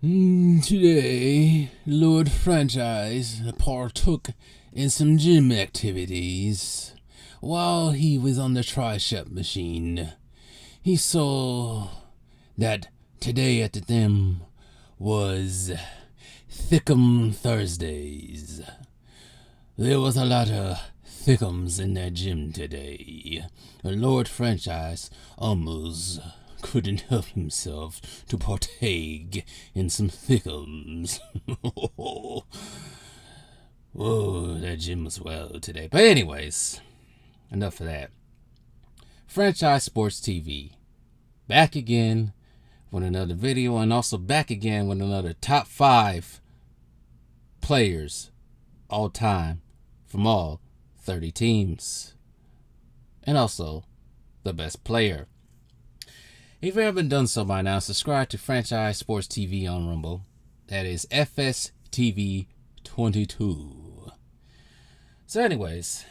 Today, Lord Franchise partook in some gym activities. While he was on the tricep machine, he saw that today at the gym was Thickum Thursdays. There was a lot of thickums in that gym today. Lord Franchise almost couldn't help himself to partake in some thickums. Whoa, that gym was well today. But anyways, enough of that. Franchise Sports TV. Back again with another video, and also back again with another top 5 players all time from all 30 teams. And also the best player. If you haven't done so by now, subscribe to Franchise Sports TV on Rumble. That is FSTV22. So anyways,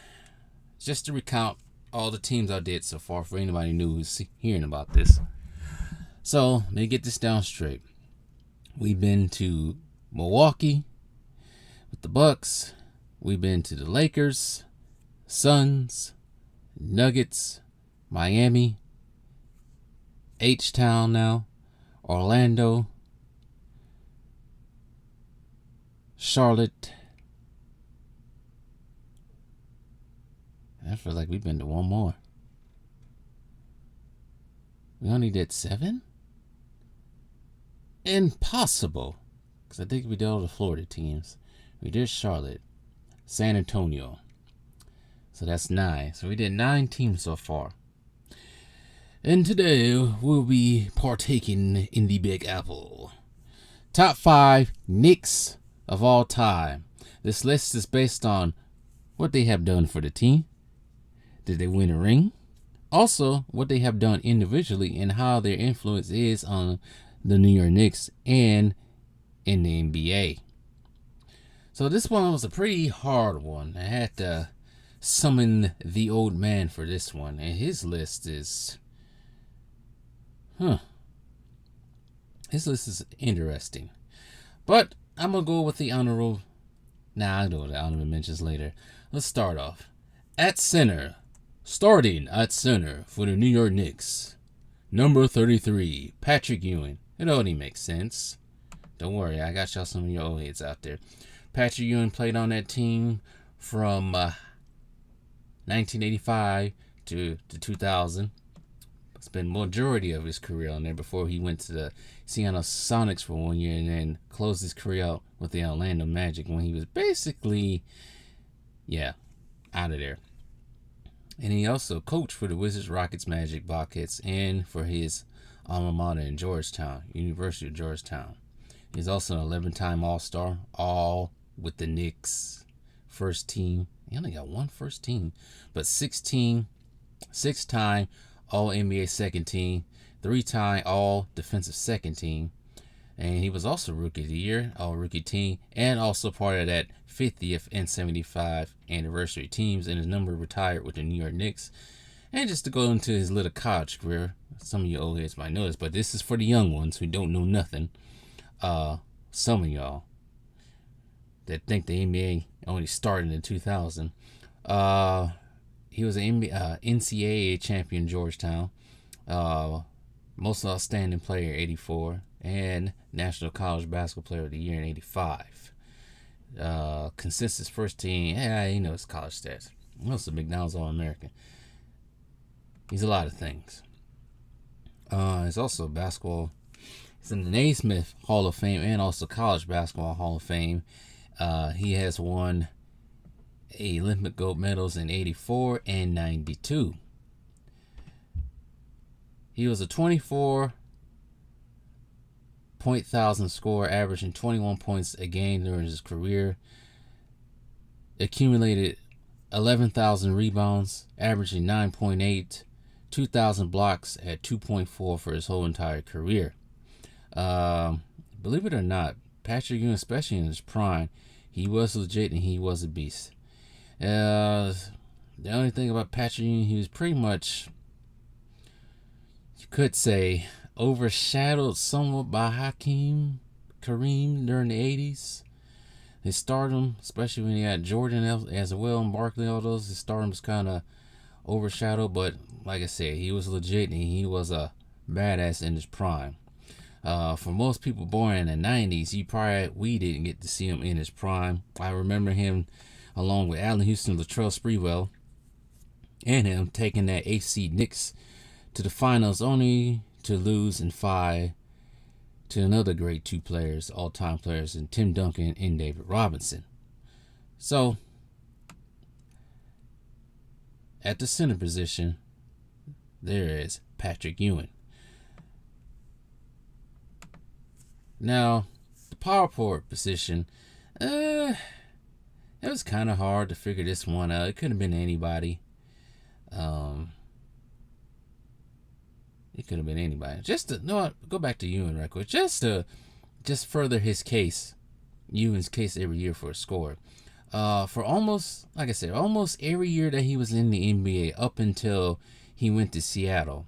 just to recount all the teams I did so far for anybody new who's hearing about this. So, let me get this down straight. We've been to Milwaukee with the Bucks. We've been to the Lakers, Suns, Nuggets, Miami, H-Town now, Orlando, Charlotte. I feel like we've been to one more. We only did 7? Impossible. Because I think we did all the Florida teams. We did Charlotte, San Antonio. So that's 9. So we did 9 teams so far. And today we'll be partaking in the Big Apple. Top 5 Knicks of all time. This list is based on what they have done for the team. Did they win a ring? Also, what they have done individually and how their influence is on the New York Knicks and in the NBA. So this one was a pretty hard one. I had to summon the old man for this one. And his list is... His list is interesting. But I'm going to go with the honorable... I'll go with the honorable mentions later. Let's start off. Starting at center for the New York Knicks. Number 33, Patrick Ewing. It only makes sense. Don't worry, I got y'all some of your old heads out there. Patrick Ewing played on that team from 1985 to 2000. Spent majority of his career on there before he went to the Seattle Sonics for 1 year and then closed his career out with the Orlando Magic when he was basically, out of there. And he also coached for the Wizards, Rockets, Magic, Bobcats, and for his alma mater in Georgetown, University of Georgetown. He's also an 11-time All-Star, all with the Knicks first team. He only got one first team, but 6-time All-NBA second team, 3-time All-Defensive second team. And he was also Rookie of the Year, All-Rookie team, and also part of that 50th and 75th anniversary teams, and his number retired with the New York Knicks. And just to go into his little college career, some of you old heads might know this, but this is for the young ones who don't know nothing. Some of y'all that think the NBA only started in 2000. He was an NCAA champion, Georgetown. Most outstanding player, 84. And National College Basketball Player of the Year in 85. Consensus first team. He knows college stats. Also McDonald's All-American. He's a lot of things. He's also basketball. He's in the Naismith Hall of Fame and also College Basketball Hall of Fame. He has won Olympic gold medals in 84 and 92. He was a 24,000 scorer, averaging 21 points a game during his career. Accumulated 11,000 rebounds, averaging 9.8, 2,000 blocks at 2.4 for his whole entire career. Believe it or not, Patrick Ewing, especially in his prime, he was legit and he was a beast. The only thing about Patrick Ewing, he was pretty much, you could say, overshadowed somewhat by Hakeem Kareem during the 80s. His stardom, especially when he had Jordan as well and Barkley, all those, his stardom was kind of overshadowed. But like I said, he was legit and he was a badass in his prime. For most people born in the 90s, we didn't get to see him in his prime. I remember him along with Allen Houston, Latrell Sprewell, and him taking that 8th seed Knicks to the finals, only to lose in 5 to another great two players, all-time players, in Tim Duncan and David Robinson. So, at the center position, there is Patrick Ewing. Now, the power forward position, it was kind of hard to figure this one out. It could have been anybody. It could have been anybody. Go back to Ewing right quick. Just further his case, Ewing's case every year for a score. For almost, like I said, almost every year that he was in the NBA up until he went to Seattle.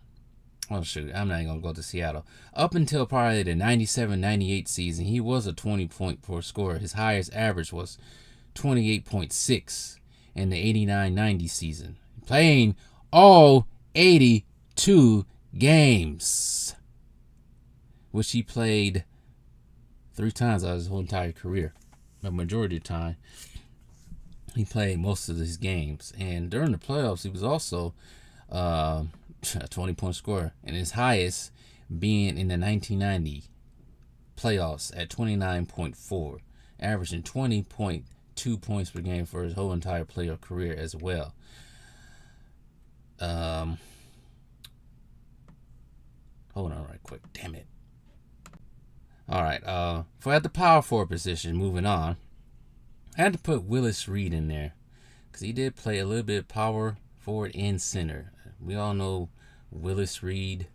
Oh, shoot, I'm not even going to go to Seattle. Up until probably the 97-98 season, he was a 20-point per scorer. His highest average was 28.6 in the 89-90 season, playing all 82 games, which he played 3 times out of his whole entire career. The majority of the time, he played most of his games. And during the playoffs, he was also a 20-point scorer, and his highest being in the 1990 playoffs at 29.4, averaging 20.2 points per game for his whole entire playoff career as well. Hold on right quick. Damn it. All right. For at the power forward position, moving on, I had to put Willis Reed in there because he did play a little bit power forward and center. We all know Willis Reed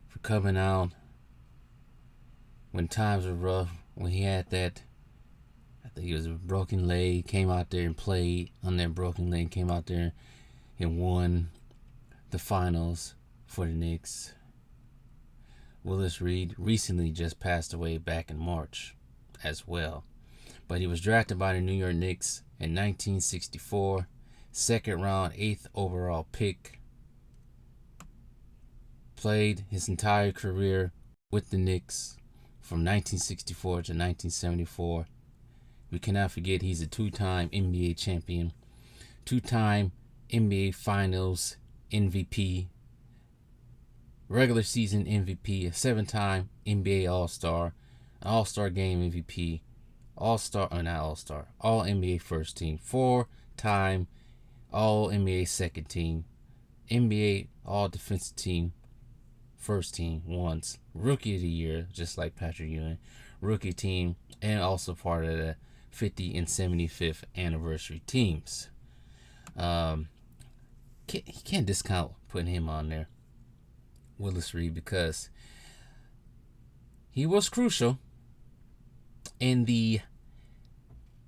for coming out when times were rough, when he had that, I think it was a broken leg, came out there and played on that broken leg, came out there and won the finals for the Knicks. Willis Reed recently just passed away back in March as well. But he was drafted by the New York Knicks in 1964, second round, 8th overall pick. Played his entire career with the Knicks from 1964 to 1974. We cannot forget he's a 2-time NBA champion, 2-time NBA Finals MVP, regular season MVP, a 7-time NBA All-Star, All-Star Game MVP, All NBA first team, 4-time All NBA second team, NBA All Defensive Team first team once, Rookie of the Year, just like Patrick Ewing, Rookie team, and also part of the 50 and 75th anniversary teams. Can't discount putting him on there, Willis Reed, because he was crucial in the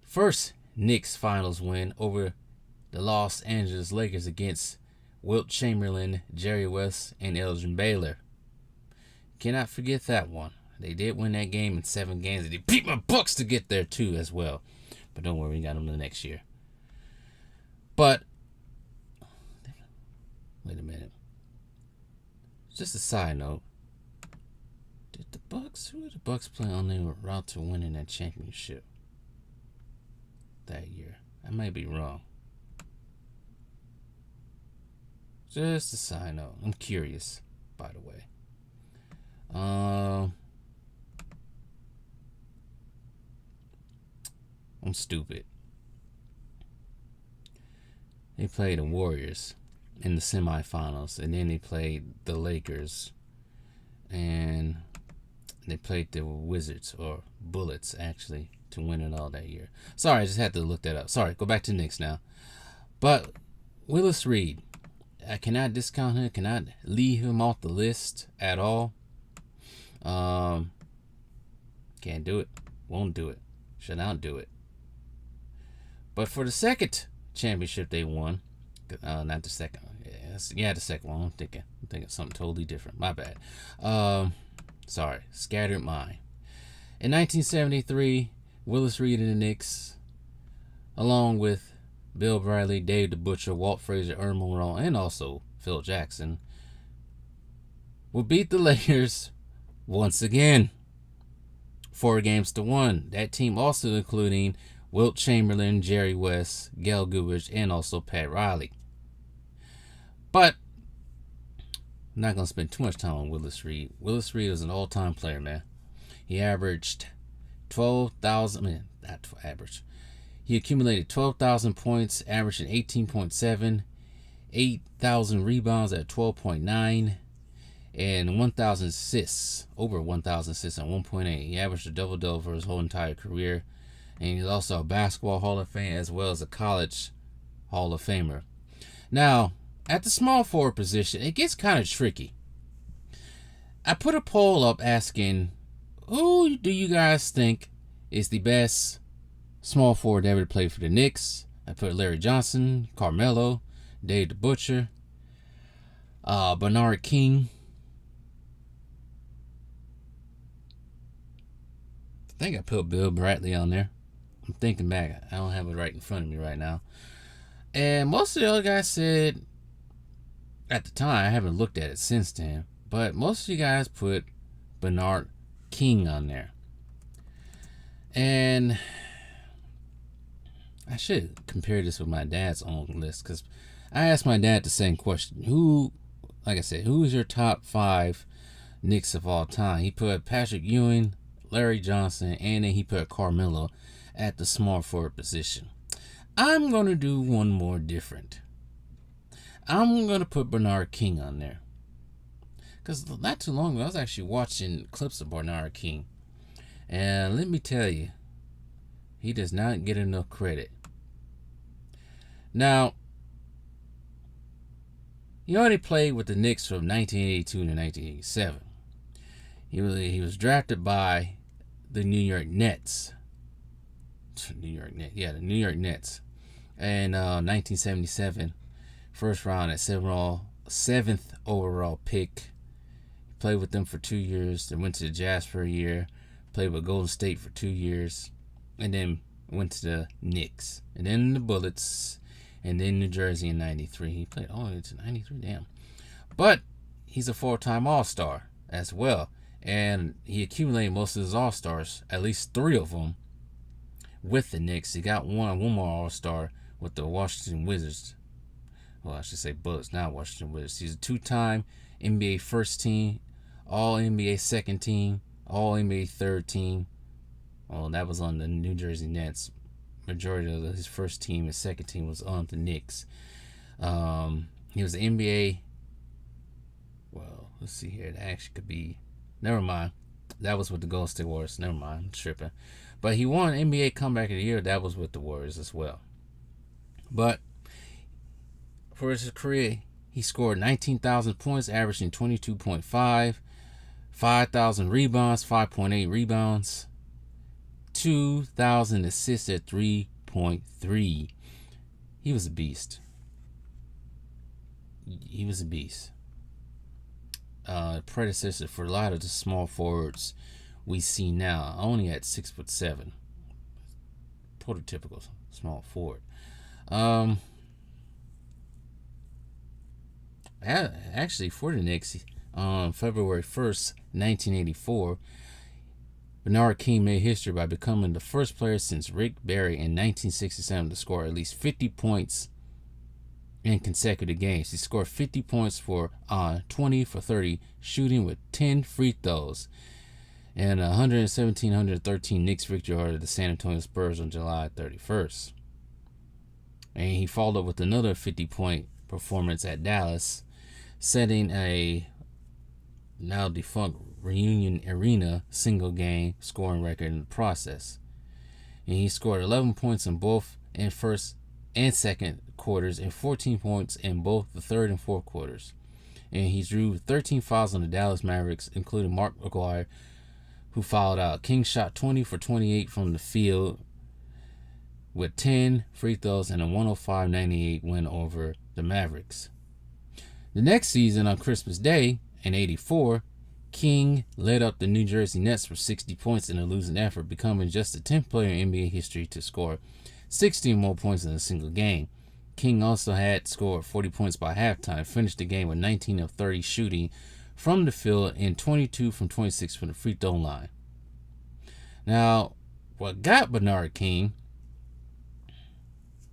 first Knicks finals win over the Los Angeles Lakers against Wilt Chamberlain, Jerry West, and Elgin Baylor. Cannot forget that one. They did win that game in 7 games. And they beat my Bucks to get there too as well. But don't worry, we got them the next year. But wait a minute. Just a side note. Who did the Bucks play on their route to winning that championship that year? I might be wrong. Just a side note. I'm curious, by the way. I'm stupid. They played the Warriors in the semifinals, and then they played the Lakers, and they played the Wizards, or Bullets, actually, to win it all that year. Sorry, I just had to look that up. Sorry, go back to Knicks now. But Willis Reed, I cannot discount him, cannot leave him off the list at all. Can't do it. Won't do it. Should not do it. But for the second championship they won, not the second. Yeah, the second one. I'm thinking something totally different. My bad. Sorry, scattered mind. In 1973, Willis Reed and the Knicks, along with Bill Bradley, Dave the Butcher, Walt Frazier, Earl Monroe, and also Phil Jackson, would beat the Lakers once again, 4-1. That team also including Wilt Chamberlain, Jerry West, Gail Goodrich, and also Pat Riley. But I'm not going to spend too much time on Willis Reed. Willis Reed is an all-time player, man. He averaged 12,000, not average. He accumulated 12,000 points, averaging 18.7, 8,000 rebounds at 12.9, and 1,000 assists, over 1,000 assists at 1.8. He averaged a double-double for his whole entire career. And he's also a basketball Hall of Fame as well as a college Hall of Famer. Now, at the small forward position, it gets kind of tricky. I put a poll up asking, who do you guys think is the best small forward ever to play for the Knicks? I put Larry Johnson, Carmelo, Dave the Butcher, Bernard King. I think I put Bill Bradley on there. I'm thinking back. I don't have it right in front of me right now. And most of the other guys said, at the time, I haven't looked at it since then, but most of you guys put Bernard King on there. And I should compare this with my dad's own list, because I asked my dad the same question. Who is your top 5 Knicks of all time? He put Patrick Ewing, Larry Johnson, and then he put Carmelo at the small forward position. I'm going to do one more different. I'm going to put Bernard King on there. Because not too long ago, I was actually watching clips of Bernard King. And let me tell you, he does not get enough credit. Now, he only played with the Knicks from 1982 to 1987. He was drafted by the New York Nets. The New York Nets. And 1977, first round at 7th overall pick. Played with them for 2 years. Then went to the Jazz for a year. Played with Golden State for 2 years. And then went to the Knicks. And then the Bullets. And then New Jersey in 93. He played all the way to 93, damn. But he's a 4-time All-Star as well. And he accumulated most of his All-Stars, at least 3 of them, with the Knicks. He got one more All-Star with the Washington Wizards. Well, I should say Bullets, not Washington Wizards. He's a 2-time NBA first team, All-NBA second team, All-NBA third team. Well, that was on the New Jersey Nets. Majority of his first team and second team was on the Knicks. He was an NBA. Well, let's see here. It actually could be. Never mind. That was with the Golden State Warriors. Never mind. I'm tripping. But he won NBA Comeback of the Year. That was with the Warriors as well. But for his career, he scored 19,000 points, averaging 22.5, 5,000 rebounds, 5.8 rebounds, 2,000 assists at 3.3. He was a beast. Predecessor for a lot of the small forwards we see now, only at 6'7", prototypical small forward. Actually, for the Knicks, on February 1st, 1984, Bernard King made history by becoming the first player since Rick Barry in 1967 to score at least 50 points in consecutive games. He scored 50 points for 20 for 30 shooting with 10 free throws and 117-113 Knicks victory over the San Antonio Spurs on July 31st. And he followed up with another 50-point performance at Dallas, setting a now defunct Reunion Arena single game scoring record in the process. And he scored 11 points in both in first and second quarters and 14 points in both the third and fourth quarters. And he drew 13 fouls on the Dallas Mavericks, including Mark McGuire, who fouled out. King shot 20 for 28 from the field with 10 free throws and a 105-98 win over the Mavericks. The next season, on Christmas Day in '84, King led up the New Jersey Nets for 60 points in a losing effort, becoming just the 10th player in NBA history to score 16 more points in a single game. King also had scored 40 points by halftime, finished the game with 19 of 30 shooting from the field and 22 from 26 from the free throw line. Now, what got Bernard King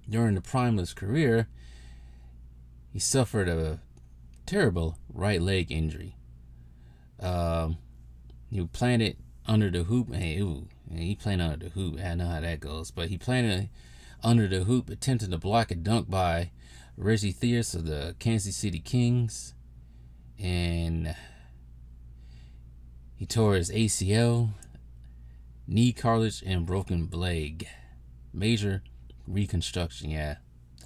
during the prime of his career, he suffered a terrible right leg injury. He planted under the hoop. He planted under the hoop. I know how that goes. But he planted under the hoop, attempting to block a dunk by Reggie Theus of the Kansas City Kings. And he tore his ACL, knee cartilage, and broken leg. Major reconstruction, yeah.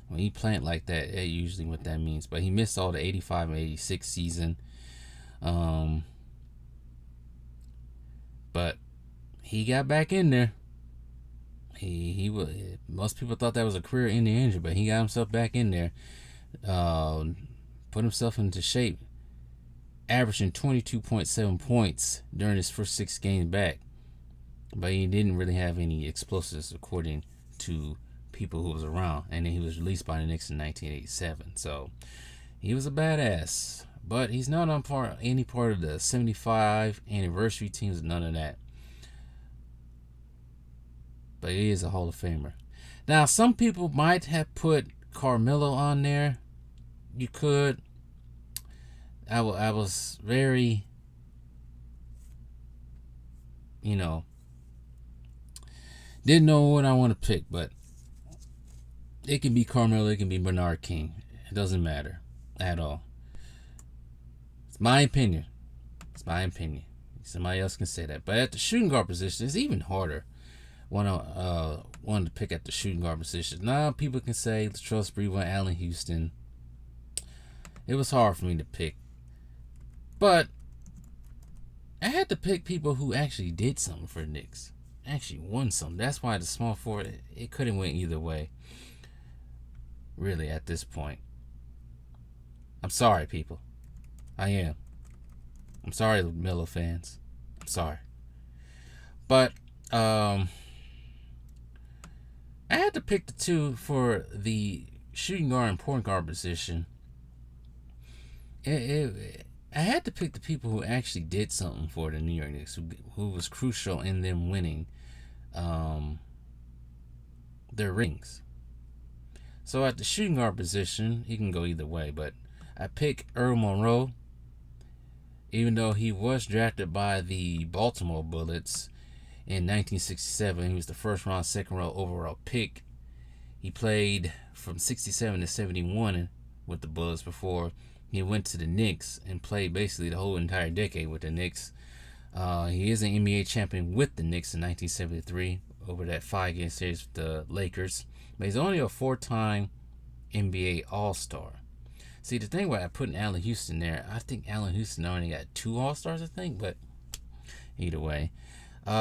When you plant like that, that's usually what that means. But he missed all the 85 and 86 season. But he got back in there. He was. Most people thought that was a career-ending injury, but he got himself back in there. Put himself into shape, averaging 22.7 points during his first 6 games back. But he didn't really have any explosives, according to people who was around. And then he was released by the Knicks in 1987. So he was a badass. But he's not on any part of the 75 anniversary teams, none of that. But he is a Hall of Famer. Now, some people might have put Carmelo on there. You could. I was very, didn't know what I want to pick, but it can be Carmelo, it can be Bernard King. It doesn't matter at all. It's my opinion. Somebody else can say that. But at the shooting guard position, it's even harder. Wanted to pick at the shooting guard position. Now people can say Latrell Sprewell, Allen Houston. It was hard for me to pick. But I had to pick people who actually did something for the Knicks. Actually won something. That's why the small forward, it could have went either way. Really, at this point. I'm sorry, people. I am. I'm sorry, Melo fans. I'm sorry. But I had to pick the two for the shooting guard and point guard position. I had to pick the people who actually did something for the New York Knicks, who was crucial in them winning their rings. So at the shooting guard position, he can go either way, but I pick Earl Monroe, even though he was drafted by the Baltimore Bullets in 1967. He was the first round, second round overall pick. He played from 67 to 71 with the Bullets before he went to the Knicks and played basically the whole entire decade with the Knicks. He is an NBA champion with the Knicks in 1973 over that 5-game series with the Lakers. But he's only a 4-time NBA All-Star. See, the thing about putting Allen Houston there, I think Allen Houston only got 2 All-Stars, I think. But either way. He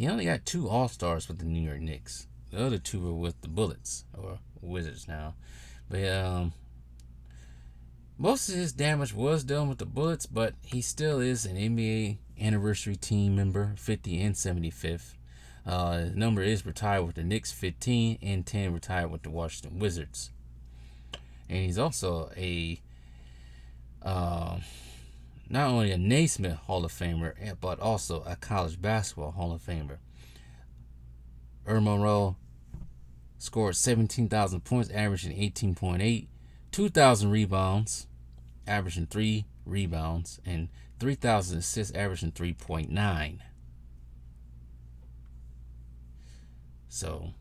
only got 2 All-Stars with the New York Knicks. The other 2 were with the Bullets, or Wizards now. But most of his damage was done with the Bullets, but he still is an NBA anniversary team member, 50 and 75th. His number is retired with the Knicks, 15, and 10 retired with the Washington Wizards. And he's also a not only a Naismith Hall of Famer, but also a college basketball Hall of Famer. Earl Monroe scored 17,000 points, averaging 18.8, 2,000 rebounds, averaging 3 rebounds, and 3,000 assists, averaging 3.9. So,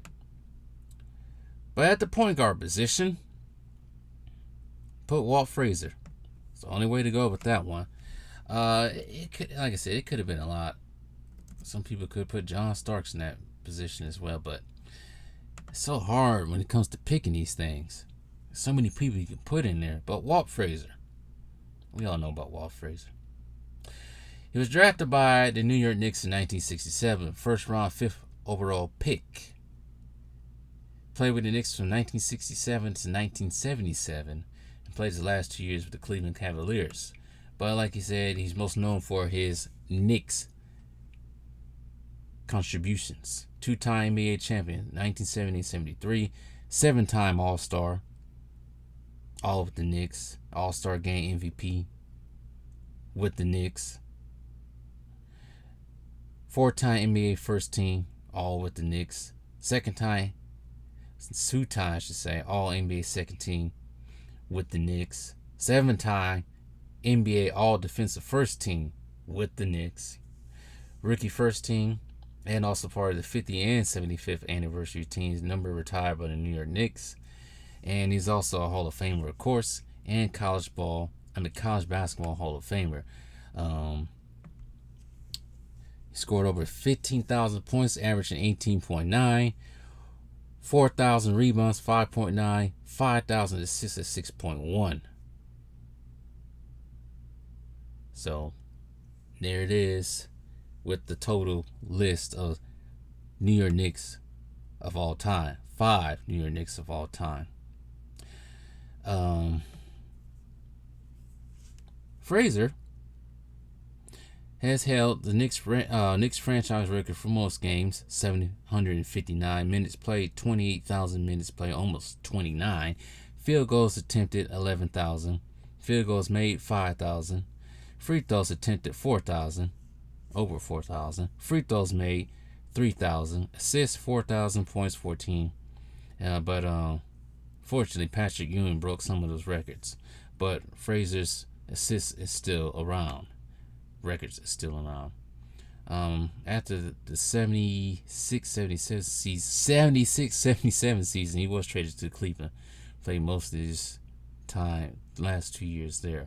but at the point guard position, put Walt Frazier. It's the only way to go with that one. It could, like I said, it could have been a lot. Some people could put John Starks in that position as well, but it's so hard when it comes to picking these things. So many people you can put in there, but Walt Frazier. We all know about Walt Frazier. He was drafted by the New York Knicks in 1967, first round, 5th overall pick. Played with the Knicks from 1967 to 1977, and played his last 2 years with the Cleveland Cavaliers. But like he said, he's most known for his Knicks contributions. Two-time NBA champion, 1970-73, seven-time All-Star, all with the Knicks. All-Star Game MVP with the Knicks. Four-time NBA First Team, all with the Knicks. Second-time, two-time I should say, All NBA Second Team with the Knicks. Seven-time NBA All Defensive First Team with the Knicks. Rookie First Team, and also part of the 50th and 75th anniversary teams, number retired by the New York Knicks. And he's also a Hall of Famer, of course, and college basketball Hall of Famer. He scored over 15,000 points, averaging 18.9, 4,000 rebounds, 5.9, 5,000 assists at 6.1. So there it is, with the total list of New York Knicks of all time. 5 New York Knicks of all time. Frazier has held the Knicks franchise record for most games, 759 minutes played, 28,000 minutes played, almost 29. Field goals attempted, 11,000. Field goals made, 5,000. Free throws attempted, 4,000. Over 4,000. Free throws made, 3,000. Assists, 4,000. Points, 14. But fortunately, Patrick Ewing broke some of those records. But Frazier's assists is still around. Records is still around. After the 76-77 season, he was traded to Cleveland. Played most of his time, last 2 years there.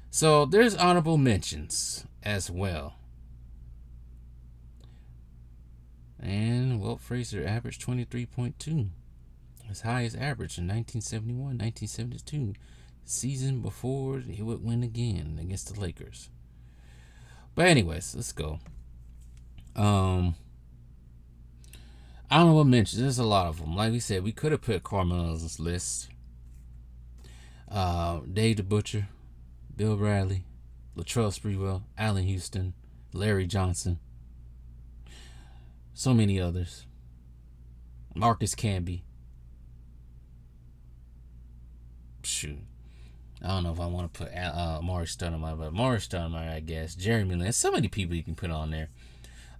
So there's honorable mentions as well. And Walt Frazier averaged 23.2. His highest average in 1971, 1972. Season before he would win again against the Lakers. But anyways, let's go. Honorable mentions. There's a lot of them. Like we said, we could have put Carmelo's list. Dave the Butcher, Bill Bradley, Latrell Sprewell, Allen Houston, Larry Johnson. So many others. Marcus Camby. Shoot. I don't know if I want to put Morris Stoudemire, but Morris Stoudemire, I guess. Jeremy Lin. So many people you can put on there.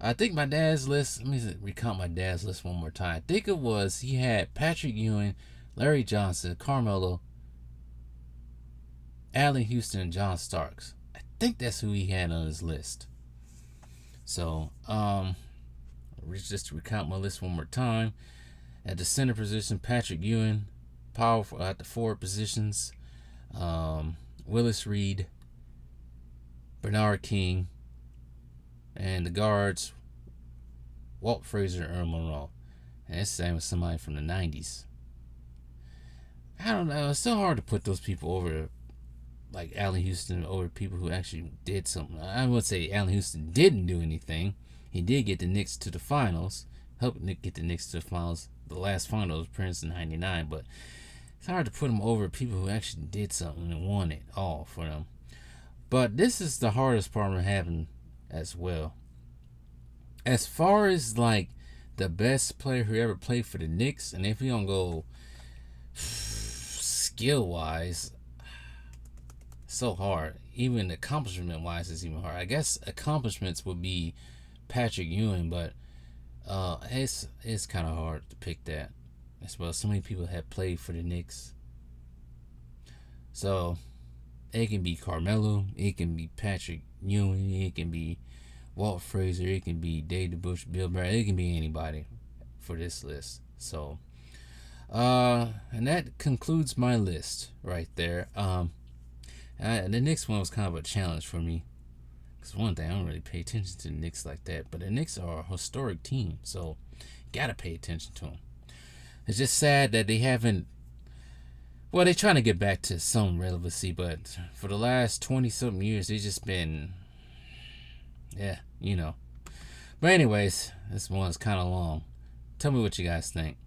I think my dad's list, let me recount my dad's list one more time. I think it was, he had Patrick Ewing, Larry Johnson, Carmelo, Allen Houston, and John Starks. I think that's who he had on his list. So, just to recount my list one more time. At the center position, Patrick Ewing. Powerful at the forward positions. Willis Reed, Bernard King, and the guards, Walt Frazier and Earl Monroe. And it's the same with somebody from the 90s. I don't know. It's still hard to put those people over, like Allen Houston, over people who actually did something. I would say Allen Houston didn't do anything. He did get the Knicks to the finals. Helped Nick get the Knicks to the finals. The last finals appearance in '99, but it's hard to put them over people who actually did something and won it all for them. But this is the hardest part I'm having as well. As far as like the best player who ever played for the Knicks, and if we don't go skill wise, so hard. Even accomplishment wise is even hard. I guess accomplishments would be Patrick Ewing, but it's kind of hard to pick that. As well, so many people have played for the Knicks. So it can be Carmelo, it can be Patrick Ewing, it can be Walt Frazier, it can be Dave Bush, Bill Bradley, it can be anybody for this list. So and that concludes my list right there. The Knicks one was kind of a challenge for me. Because one thing, I don't really pay attention to the Knicks like that. But the Knicks are a historic team, so you gotta pay attention to them. It's just sad that they haven't. Well, they're trying to get back to some relevancy, but for the last 20-something years, they've just been. Yeah, you know. But anyways, this one's kind of long. Tell me what you guys think.